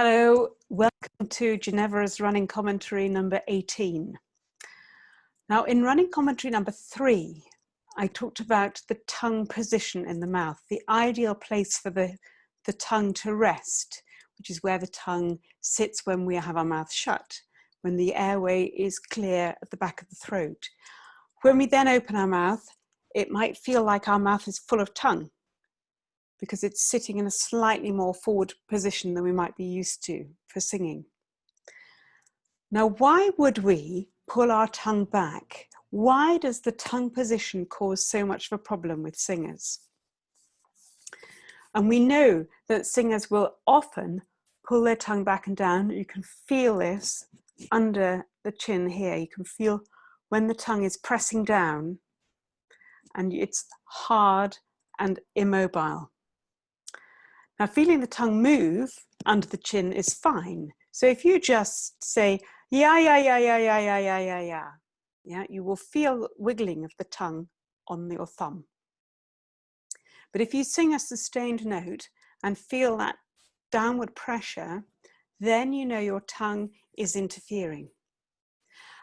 Hello, welcome to Genevora's running commentary number 18. Now in running commentary number 3, I talked about the tongue position in the mouth, the ideal place for the tongue to rest, which is where the tongue sits when we have our mouth shut, when the airway is clear at the back of the throat. When we then open our mouth, it might feel like our mouth is full of tongue, because it's sitting in a slightly more forward position than we might be used to for singing. Now, why would we pull our tongue back? Why does the tongue position cause so much of a problem with singers? And we know that singers will often pull their tongue back and down. You can feel this under the chin here. You can feel when the tongue is pressing down and it's hard and immobile. Now, feeling the tongue move under the chin is fine. So if you just say, yeah, you will feel wiggling of the tongue on your thumb. But if you sing a sustained note and feel that downward pressure, then you know your tongue is interfering.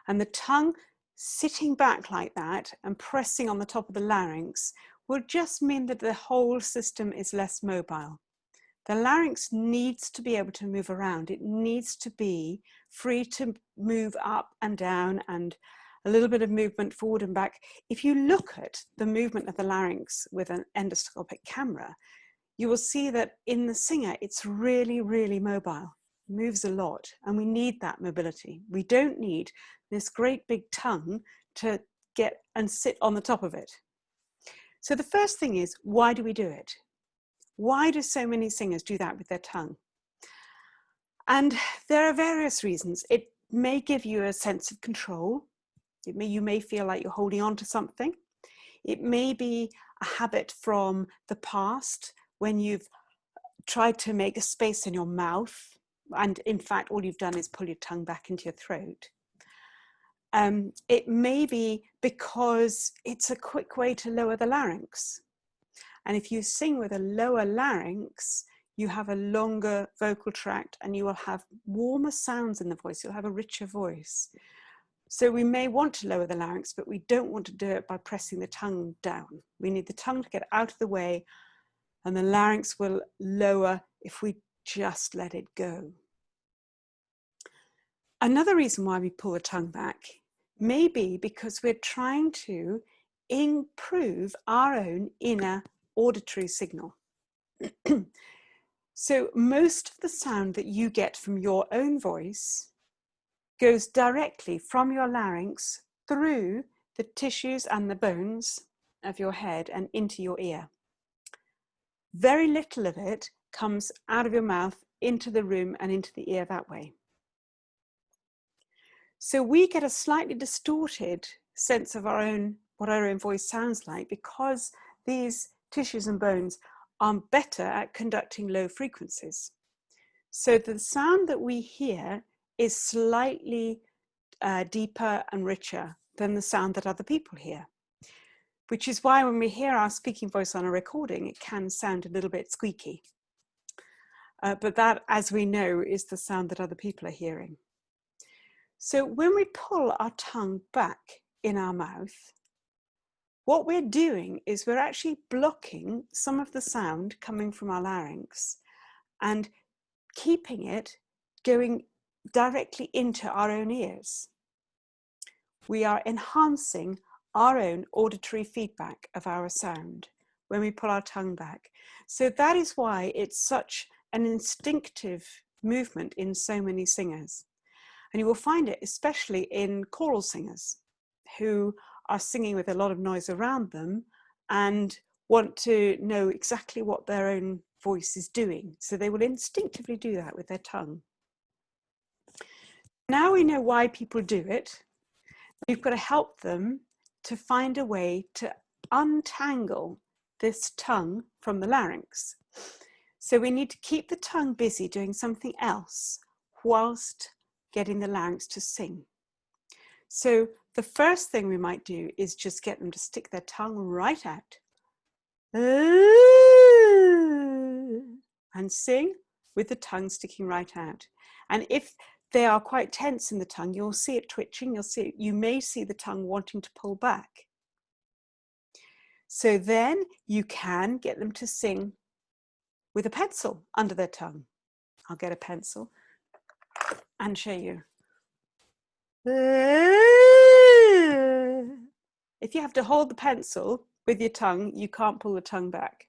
And the tongue sitting back like that and pressing on the top of the larynx will just mean that the whole system is less mobile. The larynx needs to be able to move around. It needs to be free to move up and down and a little bit of movement forward and back. If you look at the movement of the larynx with an endoscopic camera, you will see that in the singer, it's really, really mobile. It moves a lot, and we need that mobility. We don't need this great big tongue to get and sit on the top of it. So the first thing is, why do we do it? Why do so many singers do that with their tongue? And there are various reasons. It may give you a sense of control. You may feel like you're holding on to something. It may be a habit from the past when you've tried to make a space in your mouth, and in fact, all you've done is pull your tongue back into your throat. It may be because it's a quick way to lower the larynx. And if you sing with a lower larynx, you have a longer vocal tract and you will have warmer sounds in the voice. You'll have a richer voice. So we may want to lower the larynx, but we don't want to do it by pressing the tongue down. We need the tongue to get out of the way, and the larynx will lower if we just let it go. Another reason why we pull the tongue back may be because we're trying to improve our own inner auditory signal. So most of the sound that you get from your own voice goes directly from your larynx through the tissues and the bones of your head and into your ear. Very little of it comes out of your mouth into the room and into the ear that way. So we get a slightly distorted sense of what our own voice sounds like, because these tissues and bones are better at conducting low frequencies. So the sound that we hear is slightly deeper and richer than the sound that other people hear, which is why when we hear our speaking voice on a recording, it can sound a little bit squeaky. But that, as we know, is the sound that other people are hearing. So when we pull our tongue back in our mouth, what we're doing is we're actually blocking some of the sound coming from our larynx and keeping it going directly into our own ears. We are enhancing our own auditory feedback of our sound when we pull our tongue back. So that is why it's such an instinctive movement in so many singers. And you will find it especially in choral singers who are singing with a lot of noise around them and want to know exactly what their own voice is doing. So they will instinctively do that with their tongue. Now we know why people do it. We've got to help them to find a way to untangle this tongue from the larynx. So we need to keep the tongue busy doing something else whilst getting the larynx to sing. So the first thing we might do is just get them to stick their tongue right out and sing with the tongue sticking right out. And if they are quite tense in the tongue, you'll see it twitching, you may see the tongue wanting to pull back. So then you can get them to sing with a pencil under their tongue. I'll get a pencil and show you. If you have to hold the pencil with your tongue, you can't pull the tongue back.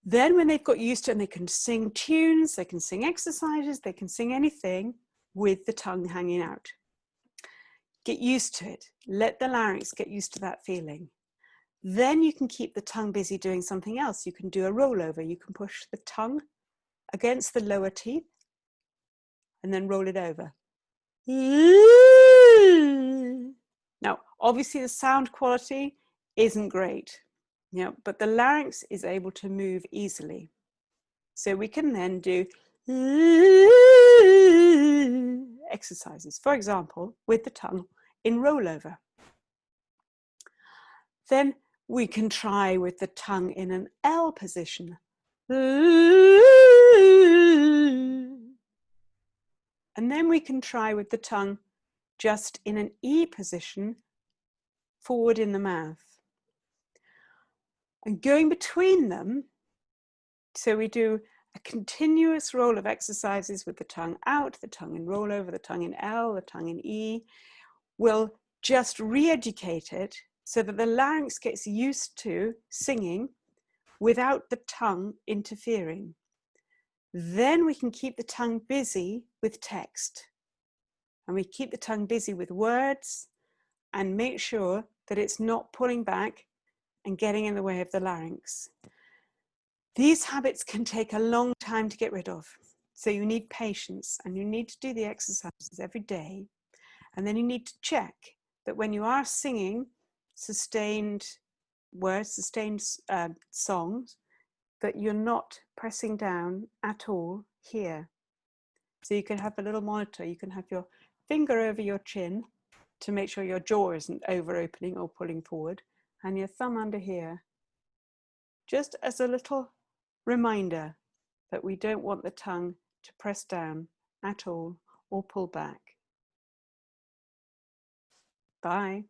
Then when they've got used to it and they can sing tunes, they can sing exercises, they can sing anything with the tongue hanging out. Get used to it. Let the larynx get used to that feeling. Then you can keep the tongue busy doing something else. You can do a rollover. You can push the tongue against the lower teeth and then roll it over. Now, obviously the sound quality isn't great, but the larynx is able to move easily. So we can then do exercises, for example, with the tongue in rollover. Then we can try with the tongue in an L position. And then we can try with the tongue just in an E position, forward in the mouth. And going between them, so we do a continuous roll of exercises with the tongue out, the tongue in rollover, the tongue in L, the tongue in E. We'll just re-educate it so that the larynx gets used to singing without the tongue interfering. Then we can keep the tongue busy with text. And we keep the tongue busy with words and make sure that it's not pulling back and getting in the way of the larynx. These habits can take a long time to get rid of. So you need patience and you need to do the exercises every day. And then you need to check that when you are singing sustained words, sustained songs, that you're not pressing down at all here. So you can have a little monitor. You can have your finger over your chin to make sure your jaw isn't over opening or pulling forward, and your thumb under here, just as a little reminder that we don't want the tongue to press down at all or pull back. Bye.